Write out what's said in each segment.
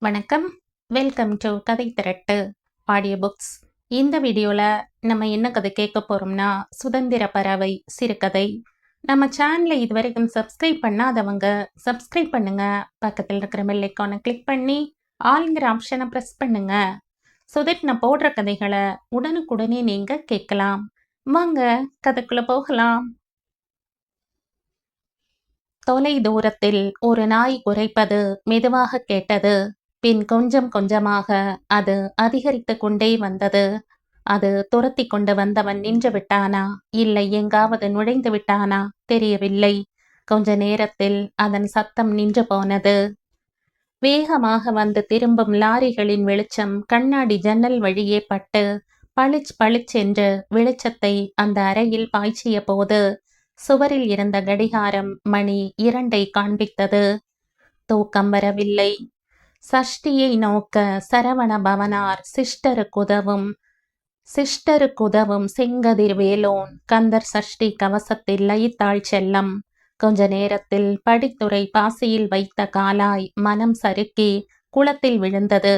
வணக்கம். Welcome to கதை திரட்டு audio books. இந்த வீடியோவில் நம்ம என்ன கதை கேட்க போகிறோம்னா, சுதந்திர பறவை சிறுகதை. நம்ம சேனலை இதுவரைக்கும் சப்ஸ்கிரைப் பண்ணாதவங்க சப்ஸ்கிரைப் பண்ணுங்க. பக்கத்தில் இருக்கிற பெல் ஐக்கானை கிளிக் பண்ணி ஆல்ங்கிற ஆப்ஷனை ப்ரெஸ் பண்ணுங்க. ஸோ தட் நான் போடுற கதைகளை உடனுக்குடனே நீங்கள் கேட்கலாம். வாங்க கதைக்குள்ளே போகலாம். தொலை தூரத்தில் ஒரு நாய் குரைப்பது மெதுவாக கேட்டது. பின் கொஞ்சம் கொஞ்சமாக அது அதிகரித்து கொண்டே வந்தது. அது துரத்தி கொண்டு வந்தவன் நின்று விட்டானா, இல்லை எங்காவது நுழைந்து விட்டானா தெரியவில்லை. கொஞ்ச நேரத்தில் அதன் சத்தம் நின்று போனது. வேகமாக வந்து திரும்பும் லாரிகளின் வெளிச்சம் கண்ணாடி ஜன்னல் வழியே பட்டு பளிச் பளிச்சென்று வெளிச்சத்தை அந்த அறையில் பாய்ச்சிய போது சுவரில் இருந்த கடிகாரம் மணி 2 காண்பித்தது. தூக்கம் வரவில்லை. சஷ்டியை நோக்க சரவண பவனார் சிஷ்டருக்குதவும் செங்கதிர் வேலோன் கந்தர் சஷ்டி கவசத்தில் லயித்தாள் செல்லம். கொஞ்ச நேரத்தில் படித்துறை பாசியில் வைத்த காலாய் மனம் சறுக்கி குளத்தில் விழுந்தது.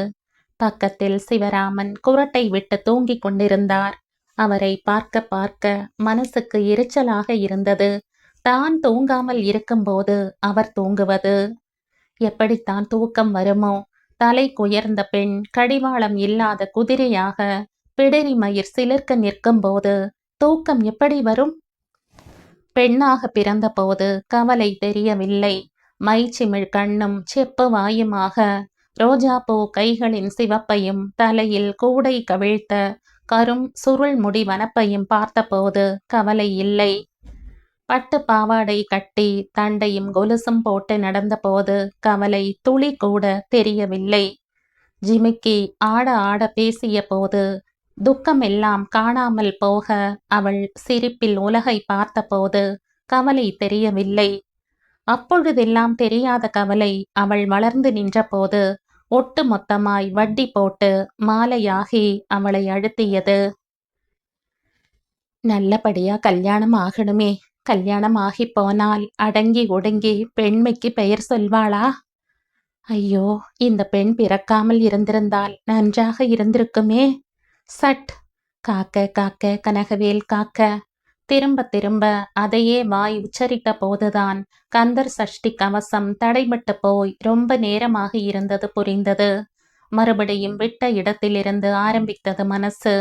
பக்கத்தில் சிவராமன் குரட்டை விட்டு தூங்கிக் கொண்டிருந்தார். அவரை பார்க்க பார்க்க மனசுக்கு எரிச்சலாக இருந்தது. தான் தூங்காமல் இருக்கும்போது அவர் தூங்குவது. எப்படித்தான் தூக்கம் வருமோ? தலை குயர்ந்த பெண் கடிவாளம் இல்லாத குதிரையாக பிடரி மயிர் சிலிர்க்க நிற்கும் போது தூக்கம் எப்படி வரும்? பெண்ணாக பிறந்த போது கவலை தெரியவில்லை. மைச்சிமிழ் கண்ணும் செப்பு வாயுமாக ரோஜாப்பூ கைகளின் சிவப்பையும் தலையில் கூடை கவிழ்த்த கரும் சுருள் முடி வனப்பையும் பார்த்தபோது கவலை இல்லை. பட்டு பாவாடை கட்டி தண்டையும் கொலுசும் போட்டு நடந்தபோது கவலை துளி கூட தெரியவில்லை. ஜிமிக்கி ஆட ஆட பேசிய போது துக்கம் எல்லாம் காணாமல் போக அவள் சிரிப்பில் உலகை பார்த்தபோது கவலை தெரியவில்லை. அப்பொழுதெல்லாம் தெரியாத கவலை அவள் வளர்ந்து நின்றபோது ஒட்டு மொத்தமாய் வட்டி போட்டு மாலையாகி அவளை அழுத்தியது. நல்லபடியா கல்யாணம் ஆகணுமே. கல்யாணம் ஆகி போனால் அடங்கி ஒடுங்கி பெண்மைக்கு பெயர் சொல்வாளா? ஐயோ, இந்த பெண் பிறக்காமல் இருந்திருந்தால் நன்றாக இருந்திருக்குமே. சட் காக்க காக்க கனகவேல் காக்க. திரும்ப திரும்ப அதையே வாய் உச்சரித்த போதுதான் கந்தர் சஷ்டி கவசம் தடைபட்டு போய் ரொம்ப நேரமாக இருந்தது புரிந்தது. மறுபடியும் விட்ட இடத்திலிருந்து ஆரம்பித்தது மனசு.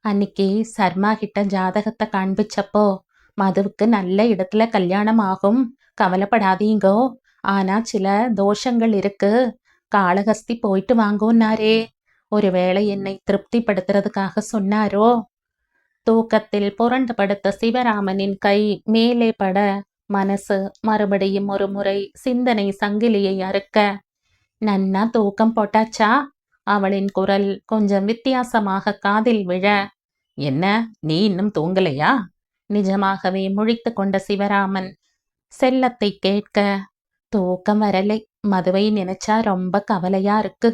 அன்னைக்கு சர்மா கிட்ட ஜாதகத்தை காண்பிச்சப்போ மதுவுக்கு நல்ல இடத்துல கல்யாணம் ஆகும், கவலைப்படாதீங்கோ, ஆனா சில தோஷங்கள் இருக்கு, காளஹஸ்தி போயிட்டு வாங்கோன்னாரே. ஒருவேளை என்னை திருப்திப்படுத்துறதுக்காக சொன்னாரோ? தூக்கத்தில் புரண்டு படுத்த சிவராமனின் கை மேலே பட மனசு மறுபடியும் ஒரு முறை சிந்தனை சங்கிலியை அறுக்க. நன்னா தூக்கம் போட்டாச்சா? அவளின் குரல் கொஞ்சம் வித்தியாசமாக காதில் விழ. என்ன, நீ இன்னும் தூங்கலையா? நிஜமாகவே முழித்து கொண்ட சிவராமன் செல்லத்தை கேட்க. தூக்கம் வரலை. மதுவை நினைச்சா ரொம்ப கவலையா இருக்கு.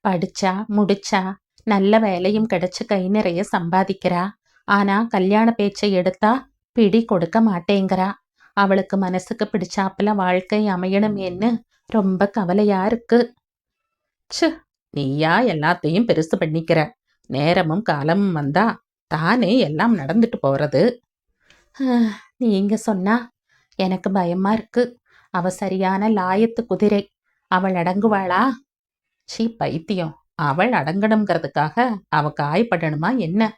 படிச்சா முடிச்சா நல்ல வேலையும் கிடைச்சு கை நிறைய சம்பாதிக்கிறா. ஆனா கல்யாண பேச்சை எடுத்தா பிடி கொடுக்க மாட்டேங்கிறா. அவளுக்கு மனசுக்கு பிடிச்சாப்புல வாழ்க்கை அமையணுமேன்னு ரொம்ப கவலையா இருக்கு. ச்சு, நீயா எல்லாத்தையும் பெருசு பண்ணிக்கிற. நேரமும் காலமும் வந்தா தானே எல்லாம் நடந்துட்டு போறது. நீங்க சொன்னா எனக்கு பயமா இருக்கு. அவ சரியான லாயத்து குதிரை. அவள் அடங்குவாளா? சீ பைத்தியம். அவள் அடங்கணுங்கிறதுக்காக அவ காயப்படணுமா என்ன?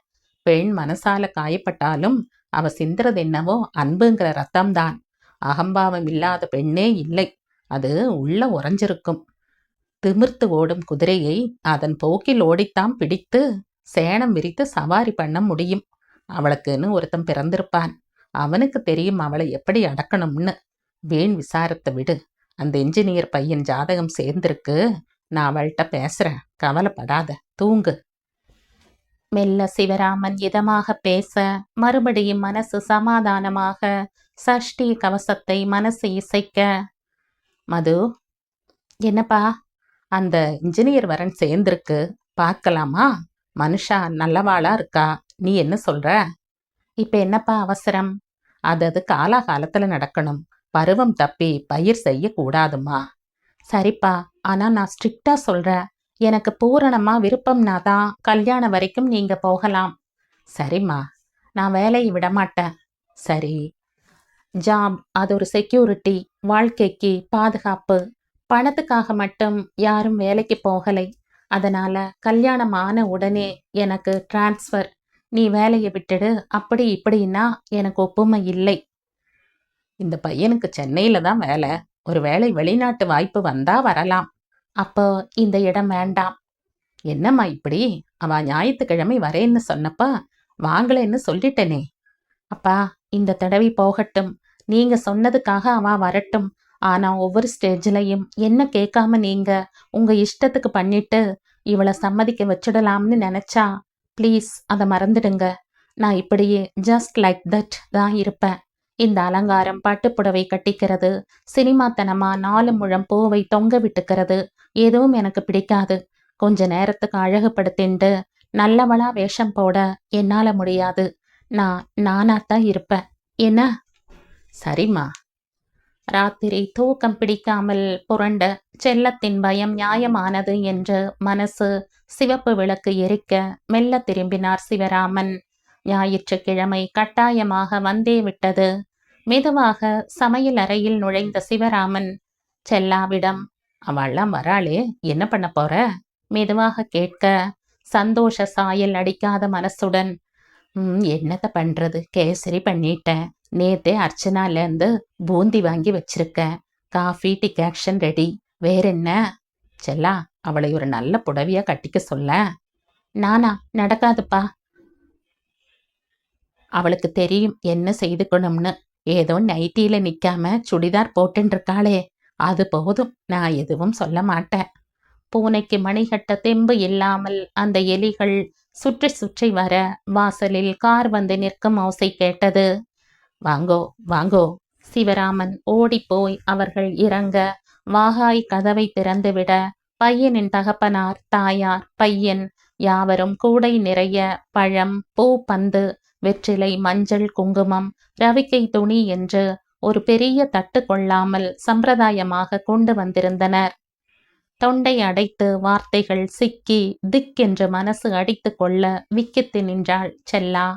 பெண் மனசால காயப்பட்டாலும் அவ சிந்துறது என்னவோ அன்புங்கிற ரத்தம்தான். அகம்பாவம் இல்லாத பெண்ணே இல்லை. அது உள்ள உறைஞ்சிருக்கும். திமிர்த்து ஓடும் குதிரையை அதன் போக்கில் ஓடித்தான் பிடித்து சேணம் விரித்து சவாரி பண்ண முடியும். அவளுக்குன்னு ஒருத்தன் பிறந்திருப்பான். அவனுக்கு தெரியும் அவளை எப்படி அடக்கணும்னு. வீண் விசாரத்தை விடு. அந்த என்ஜினியர் பையன் ஜாதகம் சேர்ந்திருக்கு. நான் அவள்கிட்ட பேசுறேன், கவலைப்படாத, தூங்கு. மெல்ல சிவராமன் இதமாக பேச மறுபடியும் மனசு சமாதானமாக சஷ்டி கவசத்தை மனசு இசைக்க. மது, என்னப்பா? அந்த இன்ஜினியர் வரன் சேர்ந்திருக்கு, பார்க்கலாமா? மனுஷா நல்லவாளா இருக்கா. நீ என்ன சொல்ற? இப்ப என்னப்பா அவசரம்? அது காலாகாலத்துல நடக்கணும். பருவம் தப்பி பயிர் செய்ய கூடாதுமா. சரிப்பா, ஆனா நான் ஸ்ட்ரிக்டா சொல்றேன். எனக்கு பூரணமா விருப்பம்னா தான் கல்யாணம் வரைக்கும் நீங்க போகலாம். சரிம்மா, நான் வேலையை விடமாட்டேன். சரி, ஜாப் அது ஒரு செக்யூரிட்டி, வாழ்க்கைக்கு பாதுகாப்பு. பணத்துக்காக மட்டும் யாரும் வேலைக்கு போகலை. அதனால கல்யாணம் ஆன உடனே எனக்கு டிரான்ஸ்ஃபர். நீ வேலையை விட்டுடு, அப்படி இப்படின்னா எனக்கு ஒப்புமை இல்லை. இந்த பையனுக்கு சென்னையில தான் வேலை. ஒரு வேளை வெளிநாட்டு வாய்ப்பு வந்தா வரலாம். அப்போ இந்த இடம் வேண்டாம். என்னம்மா இப்படி? அவ ஞாயிற்றுக்கிழமை வரேன்னு சொன்னப்ப வாங்களேன்னு சொல்லிட்டேனே. அப்பா, இந்த தடவை போகட்டும். நீங்க சொன்னதுக்காக அவ வரட்டும். ஆனா ஒவ்வொரு ஸ்டேஜ்லயும் என்ன கேட்காம நீங்க உங்க இஷ்டத்துக்கு பண்ணிட்டு இவளை சம்மதிக்க வச்சிடலாம்னு நினைச்சா ப்ளீஸ் அதை மறந்துடுங்க. நான் இப்படியே ஜஸ்ட் லைக் தட் தான் இருப்பேன். இந்த அலங்காரம், பட்டுப்புடவை கட்டிக்கிறது, சினிமாத்தனமா 4 முழம் பூவை தொங்க விட்டுக்கிறது எதுவும் எனக்கு பிடிக்காது. கொஞ்ச நேரத்துக்கு அழகுபடுத்திண்டு நல்லவளா வேஷம் போட என்னால முடியாது. நான் நானாத்தான் இருப்பேன். என்ன? சரிம்மா. ராத்திரி தூக்கம் பிடிக்காமல் புரண்ட செல்லத்தின் பயம் நியாயமானது என்று மனசு சிவப்பு விளக்கு எரிக்க மெல்ல திரும்பினார் சிவராமன். ஞாயிற்றுக்கிழமை கட்டாயமாக வந்தே விட்டது. மெதுவாக சமையல் அறையில் நுழைந்த சிவராமன் செல்லாவிடம், அவள்லாம் வராளே, என்ன பண்ண போற? மெதுவாக கேட்க, சந்தோஷ சாயல் அடிக்காத மனசுடன், என்னத்த பண்றது, கேசரி பண்ணிட்டேன். நேத்தே அர்ச்சனாலேருந்து பூந்தி வாங்கி வச்சிருக்கேன். Coffee decoction ready. வேற என்ன? செல்லா, அவளை ஒரு நல்ல புடவையா கட்டிக்க சொல்ல. நானா? நடக்காதுப்பா. அவளுக்கு தெரியும் என்ன செய்துக்கணும்னு. ஏதோ நைட்டியில நிக்காம சுடிதார் போட்டுன்னு இருக்காளே, அது போதும். நான் எதுவும் சொல்ல மாட்டேன். பூனைக்கு மணிகட்ட தெம்பு இல்லாமல் அந்த எலிகள் சுற்றி சுற்றி வர வாசலில் கார் வந்து நிற்கும் ஓசை கேட்டது. வாங்கோ வாங்கோ. சிவராமன் ஓடிப்போய் அவர்கள் இறங்க வாகாய் கதவை திறந்துவிட பையனின் தகப்பனார், தாயார், பையன் யாவரும் கூடை நிறைய பழம், பூ, பந்து, வெற்றிலை, மஞ்சள், குங்குமம், ரவிக்கை துணி என்று ஒரு பெரிய தட்டு கொள்ளாமல் சம்பிரதாயமாக கொண்டு வந்திருந்தனர். தொண்டை அடைத்து வார்த்தைகள் சிக்கி திக்கென்று மனசு அடித்து கொள்ள விக்கித்து நின்றாள் செல்லா.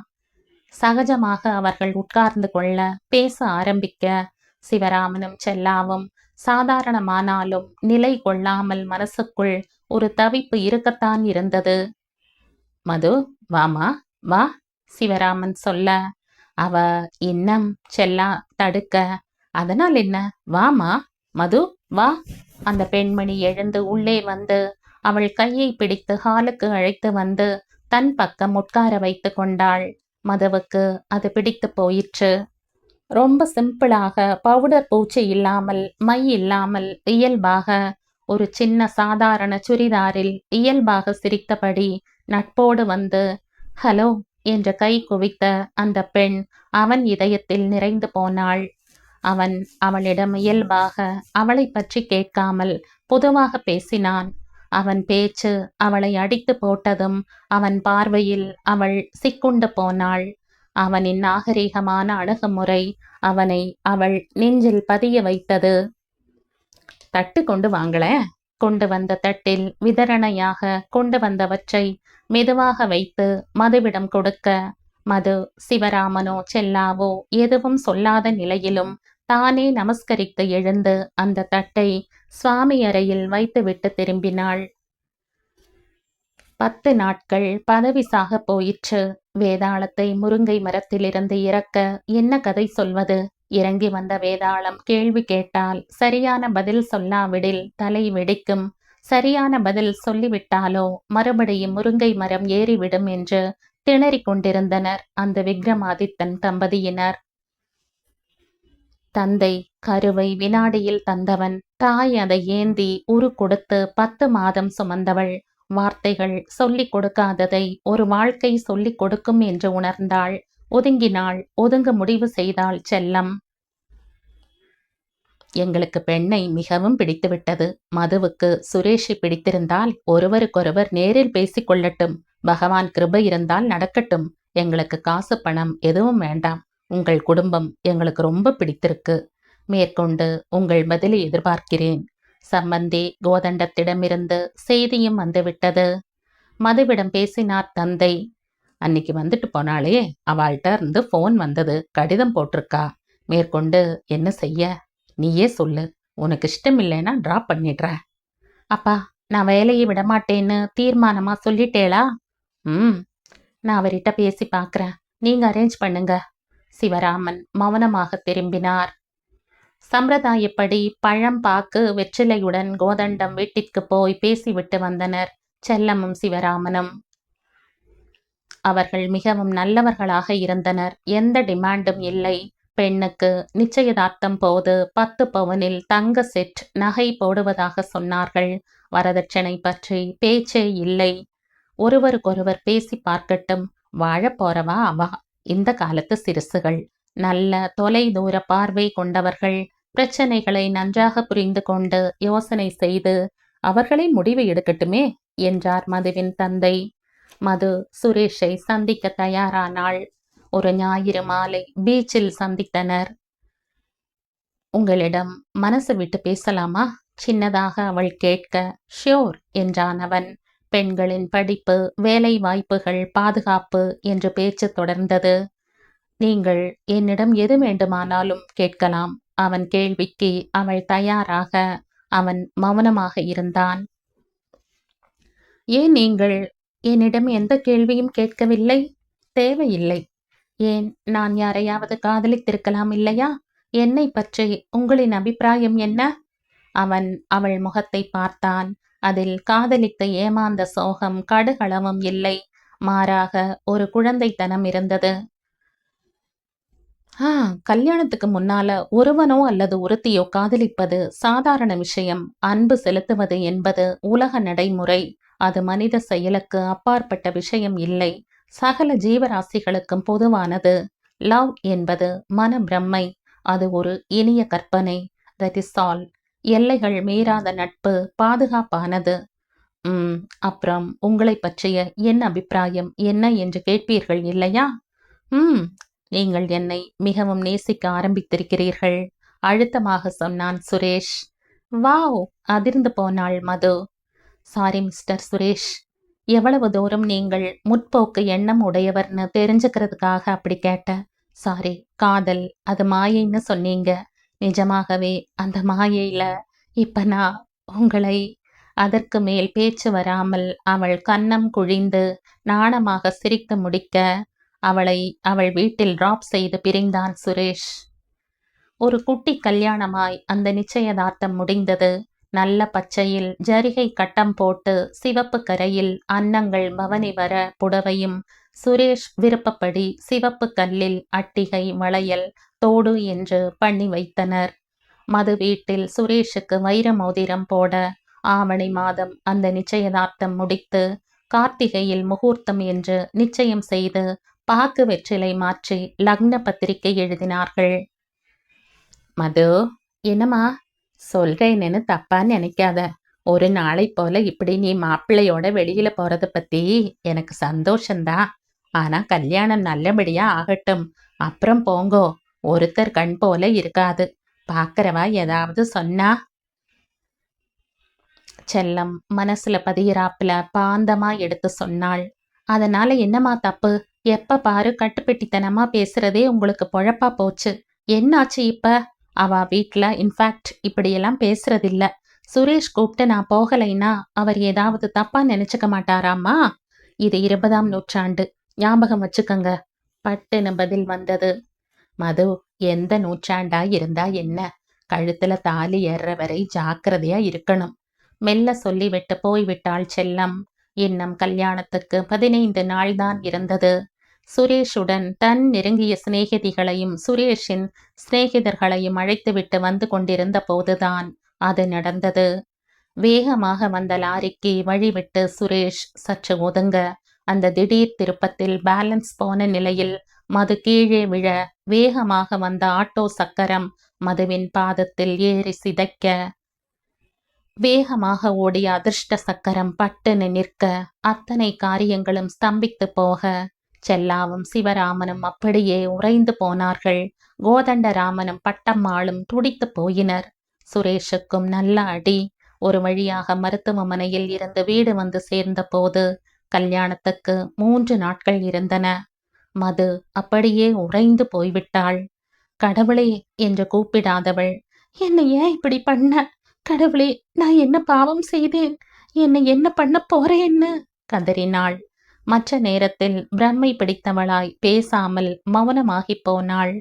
சகஜமாக அவர்கள் உட்கார்ந்து கொள்ள பேச ஆரம்பிக்க சிவராமனும் செல்லாவும் சாதாரணமானாலும் நிலை கொள்ளாமல் மனசுக்குள் ஒரு தவிப்பு இருக்கத்தான் இருந்தது. மது, வாமா வா, சிவராமன் சொல்ல அவ இன்னம் செல்லா தடுக்க, அதனால் என்ன, வாமா மது வா. அந்த பெண்மணி எழுந்து உள்ளே வந்து அவள் கையை பிடித்து ஹாலுக்கு அழைத்து வந்து தன் பக்கம் உட்கார வைத்து கொண்டாள். மதுவுக்கு அது பிடித்து போயிற்று. ரொம்ப சிம்பிளாக, பவுடர் பூச்சி இல்லாமல், மை இல்லாமல், இயல்பாக ஒரு சின்ன சாதாரண சுடிதாரில் இயல்பாக சிரித்தபடி நட்போடு வந்து ஹலோ என்று கை குவித்த அந்த பெண் அவன் இதயத்தில் நிறைந்து போனாள். அவன் அவளிடம் இயல்பாக அவளை பற்றி கேட்காமல் பொதுவாக பேசினான். அவன் பேச்சு அவளை அடித்து போட்டதும் அவன் பார்வையில் அவள் சிக்குண்டு போனாள். அவனின் நாகரீகமான அணுகுமுறை அவனை அவள் நெஞ்சில் பதிய வைத்தது. தட்டு கொண்டு வாங்களேன். கொண்டு வந்த தட்டில் விதரணையாக கொண்டு வந்தவற்றை மெதுவாக வைத்து மதுவிடம் கொடுக்க, மது சிவராமனோ செல்லாவோ எதுவும் சொல்லாத நிலையிலும் தானே நமஸ்கரித்து எழுந்து அந்த தட்டை சுவாமி அறையில் வைத்துவிட்டு திரும்பினாள். 10 நாட்கள் பதவி சாக போயிற்று. வேதாளத்தை முருங்கை மரத்திலிருந்து இறக்க என்ன கதை சொல்வது? இறங்கி வந்த வேதாளம் கேள்வி கேட்டால் சரியான பதில் சொல்லாவிடில் தலை வெடிக்கும். சரியான பதில் சொல்லிவிட்டாலோ மறுபடியும் முருங்கை மரம் ஏறிவிடும் என்று திணறிக் கொண்டிருந்தனர் அந்த விக்ரமாதித்தன் தம்பதியினர். தந்தை கருவை வினாடியில் தந்தவன், தாய் அதை ஏந்தி உரு கொடுத்து 10 மாதம் சுமந்தவள். வார்த்தைகள் சொல்லிக் கொடுக்காததை ஒரு வாழ்க்கை சொல்லிக் கொடுக்கும் என்று உணர்ந்தாள். ஒதுங்கினாள். ஒதுங்க முடிவு செய்தாள் செல்லம். எங்களுக்கு பெண்ணை மிகவும் பிடித்துவிட்டது. மதுவுக்கு சுரேஷை பிடித்திருந்தால் ஒருவருக்கொருவர் நேரில் பேசிக் கொள்ளட்டும். பகவான் கிருபை இருந்தால் நடக்கட்டும். எங்களுக்கு காசு பணம் எதுவும் வேண்டாம். உங்கள் குடும்பம் எங்களுக்கு ரொம்ப பிடித்திருக்கு. மேற்கொண்டு உங்கள் பதிலை எதிர்பார்க்கிறேன். சம்பந்தி கோதண்டத்திடமிருந்து செய்தியும் வந்துவிட்டது. மதுவிடம் பேசினார் தந்தை. அன்னைக்கு வந்துட்டு போனாலே, அவள்கிட்ட இருந்து போன் வந்தது, கடிதம் போட்டிருக்கா. மேற்கொண்டு என்ன செய்ய நீயே சொல்லு. உனக்கு இஷ்டம் இல்லைன்னா டிராப் பண்ணிடுற. அப்பா, நான் வேலையை விடமாட்டேன்னு தீர்மானமா சொல்லிட்டேளா? நான் அவர்கிட்ட பேசி பார்க்குறேன், நீங்க அரேஞ்ச் பண்ணுங்க. சிவராமன் மௌனமாக திரும்பினார். சம்பிரதாயப்படி பழம், பாக்கு, வெற்றிலையுடன் கோதண்டம் வீட்டிற்கு போய் பேசிவிட்டு வந்தனர் செல்லமும் சிவராமனும். அவர்கள் மிகவும் நல்லவர்களாக இருந்தனர். எந்த டிமாண்டும் இல்லை. பெண்ணுக்கு நிச்சயதார்த்தம் போது 10 பவுனில் தங்க செட் நகை போடுவதாக சொன்னார்கள். வரதட்சணை பற்றி பேச்சே இல்லை. ஒருவருக்கொருவர் பேசி பார்க்கட்டும். வாழப்போறவா அவா. இந்த காலத்து சிறுசுகள் நல்ல தொலை தூர பார்வை கொண்டவர்கள். பிரச்சனைகளை நன்றாக புரிந்து கொண்டு யோசனை செய்து அவர்களே முடிவு எடுக்கட்டுமே என்றார் மதுவின் தந்தை. மது சுரேஷை சந்திக்க தயாரானாள். ஒரு ஞாயிறு மாலை பீச்சில் சந்தித்தனர். உங்களிடம் மனசு விட்டு பேசலாமா? சின்னதாக அவள் கேட்க, ஷியோர் என்றான் அவன். பெண்களின் படிப்பு, வேலை வாய்ப்புகள், பாதுகாப்பு என்று பேச்சு தொடர்ந்தது. நீங்கள் என்னிடம் எது வேண்டுமானாலும் கேட்கலாம். அவன் கேள்விக்கு அவள் தயாராக. அவன் மௌனமாக இருந்தான். ஏன் நீங்கள் என்னிடம் எந்த கேள்வியும் கேட்கவில்லை? தேவையில்லை. ஏன், நான் யாரையாவது காதலித்திருக்கலாம் இல்லையா? என்னை பற்றி உங்களின் அபிப்பிராயம் என்ன? அவன் அவள் முகத்தை பார்த்தான். அதில் காதலித்து ஏமாந்த சோகம் கடுகளவும் இல்லை. மாறாக ஒரு குழந்தைத்தனம் இருந்தது. கல்யாணத்துக்கு முன்னால ஒருவனோ அல்லது ஒருத்தியோ காதலிப்பது சாதாரண விஷயம். அன்பு செலுத்துவது என்பது உலக நடைமுறை. அது மனித செயலுக்கு அப்பாற்பட்ட விஷயம் இல்லை. சகல ஜீவராசிகளுக்கும் பொதுவானது. லவ் என்பது மன பிரம்மை. அது ஒரு இனிய கற்பனை. That is all. எல்லைகள் மீறாத நட்பு பாதுகாப்பானது. அப்புறம் உங்களை பற்றிய என் அபிப்பிராயம் என்ன என்று கேட்பீர்கள் இல்லையா? நீங்கள் என்னை மிகவும் நேசிக்க ஆரம்பித்திருக்கிறீர்கள், அழுத்தமாக சொன்னான் சுரேஷ். வாவ், அதிர்ந்து போனாள் மது. சாரி மிஸ்டர் சுரேஷ், எவ்வளவு தூரம் நீங்கள் முற்போக்கு எண்ணம் உடையவர்னு தெரிஞ்சுக்கிறதுக்காக அப்படி கேட்டேன். சாரி. காதல் அது மாயைன்னு சொன்னீங்க. நிஜமாகவே அந்த மாயையில இப்ப நான் உங்களை... அதற்கு மேல் பேச்சு வராமல் அவள் கன்னம் குழிந்து நாணமாக சிரித்து முடிக்க அவளை அவள் வீட்டில் டிராப் செய்து பிரிந்தான் சுரேஷ். ஒரு குட்டி கல்யாணமாய் அந்த நிச்சயதார்த்தம் முடிந்தது. நல்ல பச்சையில் ஜரிகை கட்டம் போட்டு சிவப்பு கரையில் அன்னங்கள் பவனி வர புடவையும், சுரேஷ் விருப்பப்படி சிவப்பு கல்லில் அட்டிகை, வளையல், தோடு என்று பண்ணி வைத்தனர். மது வீட்டில் சுரேஷுக்கு வைர மோதிரம் போட ஆவணி மாதம் அந்த நிச்சயதார்த்தம் முடித்து கார்த்திகையில் முகூர்த்தம் என்று நிச்சயம் செய்து பாக்கு வெற்றிலை மாற்றி லக்ன பத்திரிகை எழுதினார்கள். மது, என்னம்மா? சொல்றேன்னு தப்பா நினைக்காத. ஒரு நாளை போல இப்படி நீ மாப்பிள்ளையோட வெளியில போறத பத்தி எனக்கு சந்தோஷந்தான். ஆனா கல்யாணம் நல்லபடியா ஆகட்டும். அப்புறம் போங்கோ. ஒருத்தர் கண் போல இருக்காது. பாக்கிறவா ஏதாவது சொன்னா? செல்லம் மனசுல பதிகிறாப்புல பாந்தமா எடுத்து சொன்னாள். அதனால என்னம்மா தப்பு? எப்ப பாரு கட்டுப்பெட்டித்தனமா பேசுறதே உங்களுக்கு பொழப்பா போச்சு. என்னாச்சு இப்ப? அவ வீட்டுல இன்ஃபேக்ட் இப்படியெல்லாம் பேசுறதில்ல. சுரேஷ் கூப்பிட்டு நான் போகலைன்னா அவர் ஏதாவது தப்பா நினைச்சுக்க மாட்டாராமா? இது 20ஆம் நூற்றாண்டு, ஞாபகம் வச்சுக்கங்க. பட்டுன்னு பதில் வந்தது. மது, எந்த நூற்றாண்டா இருந்தா என்ன? கழுத்துல தாலி ஏறுற வரை ஜாக்கிரதையா இருக்கணும். மெல்ல சொல்லிவிட்டு போய்விட்டாள் செல்லம். இன்னும் கல்யாணத்துக்கு 15 நாள்தான் இருந்தது. சுரேஷுடன் தன் நெருங்கிய சிநேகிதிகளையும் சுரேஷின் சிநேகிதர்களையும் அழைத்துவிட்டு வந்து கொண்டிருந்த போதுதான் அது நடந்தது. வேகமாக வந்த லாரிக்கு வழிவிட்டு சுரேஷ் சற்று ஒதுங்க, அந்த திடீர் திருப்பத்தில் பேலன்ஸ் போன நிலையில் மது கீழே விழ வேகமாக வந்த ஆட்டோ சக்கரம் மதுவின் பாதத்தில் ஏறி சிதைக்க, வேகமாக ஓடிய அதிர்ஷ்ட சக்கரம் பட்டுன்னு நிற்க, அத்தனை காரியங்களும் ஸ்தம்பித்து போக, செல்லாவும் சிவராமனும் அப்படியே உறைந்து போனார்கள். கோதண்டராமனும் பட்டம்மாளும் துடித்து போயினர். சுரேஷுக்கும் நல்ல அடி. ஒரு வழியாக மருத்துவமனையில் இருந்து வீடு வந்து சேர்ந்தபோது கல்யாணத்துக்கு 3 நாட்கள் இருந்தன. மது அப்படியே உறைந்து போய்விட்டாள். கடவுளே என்று கூப்பிடாதவள், என்னை ஏன் இப்படி பண்ண? கடவுளே, நான் என்ன பாவம் செய்தேன்? என்னை என்ன பண்ண போறேன்னு கதறினாள். மற்ற நேரத்தில் பிரம்மை பிடித்தவளாய் பேசாமல் மௌனமாகிப் போனாள்.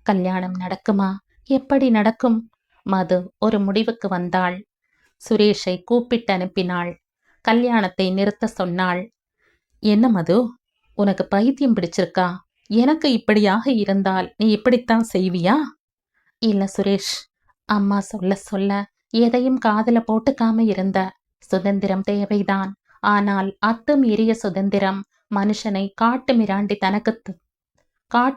கல்யாணம் நடக்குமா? எப்படி நடக்கும்? மது ஒரு முடிவுக்கு வந்தாள். சுரேஷை கூப்பிட்டு அனுப்பினாள். கல்யாணத்தை நிறுத்த சொன்னாள். என்ன மது, உனக்கு பைத்தியம் பிடிச்சிருக்கா? எனக்கு இப்படியாக இருந்தால் நீ இப்படித்தான் செய்வியா? இல்ல சுரேஷ், அம்மா சொல்ல சொல்ல எதையும் காதுல போட்டுக்காம இருந்த. சுதந்திரம் தேவைதான். ஆனால் அத்துமீறிய சுதந்திரம் மனுஷனை காட்டு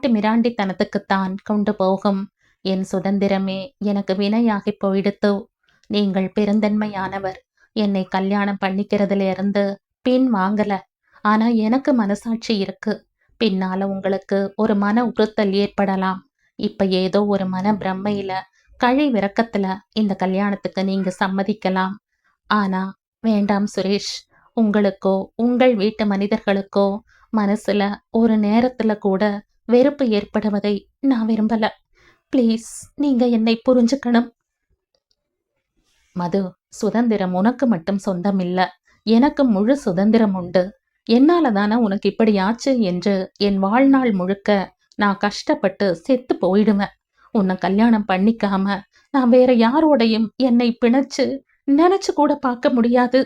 மிராண்டித்தனத்துக்குத்தான் கொண்டு போகும். என் சுதந்திரமே எனக்கு வினையாகி போயிடுத்து. நீங்கள் பெருந்தன்மையானவர். என்னை கல்யாணம் பண்ணிக்கிறதுல இருந்து பின் வாங்கல. ஆனா எனக்கு மனசாட்சி இருக்கு. பின்னால உங்களுக்கு ஒரு மன உறுத்தல் ஏற்படலாம். இப்ப ஏதோ ஒரு மன பிரம்மையில கழிவிறக்கத்துல இந்த கல்யாணத்துக்கு நீங்க சம்மதிக்கலாம். ஆனா வேண்டாம் சுரேஷ். உங்களுக்கோ உங்கள் வீட்டு மனிதர்களுக்கோ மனசுல ஒரு நேரத்துல கூட வெறுப்பு ஏற்படுவதை நான் விரும்பல. ப்ளீஸ், நீங்க என்னை புரிஞ்சுக்கணும். மது, சுதந்திரம் உனக்கு மட்டும் சொந்தம் இல்ல. எனக்கு முழு சுதந்திரம் உண்டு. என்னால தானே உனக்கு இப்படி ஆச்சு என்று என் வாழ்நாள் முழுக்க நான் கஷ்டப்பட்டு செத்து போயிடுவேன். உன்னை கல்யாணம் பண்ணிக்காம நான் வேற யாரோடையும் என்னை பிணைச்சு நினைச்சு கூட பார்க்க முடியாது.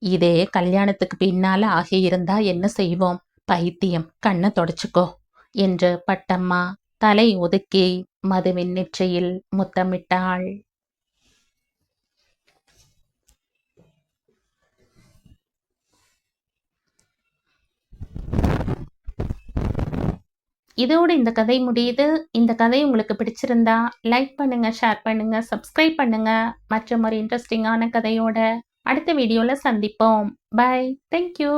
இதே கல்யாணத்துக்கு பின்னால ஆகியிருந்தா என்ன செய்வோம்? பைத்தியம், கண்ணை தொடச்சுக்கோ என்று பட்டம்மா தலை ஒதுக்கி மதுவின் நெற்றியில் முத்தமிட்டாள். இதோடு இந்த கதை முடியுது. இந்த கதை உங்களுக்கு பிடிச்சிருந்தா லைக் பண்ணுங்க, ஷேர் பண்ணுங்க, சப்ஸ்கிரைப் பண்ணுங்க. மற்றும் ஒரு இன்ட்ரெஸ்டிங்கான கதையோட அடுத்த வீடியோல சந்திப்போம். பை. தேங்க்யூ.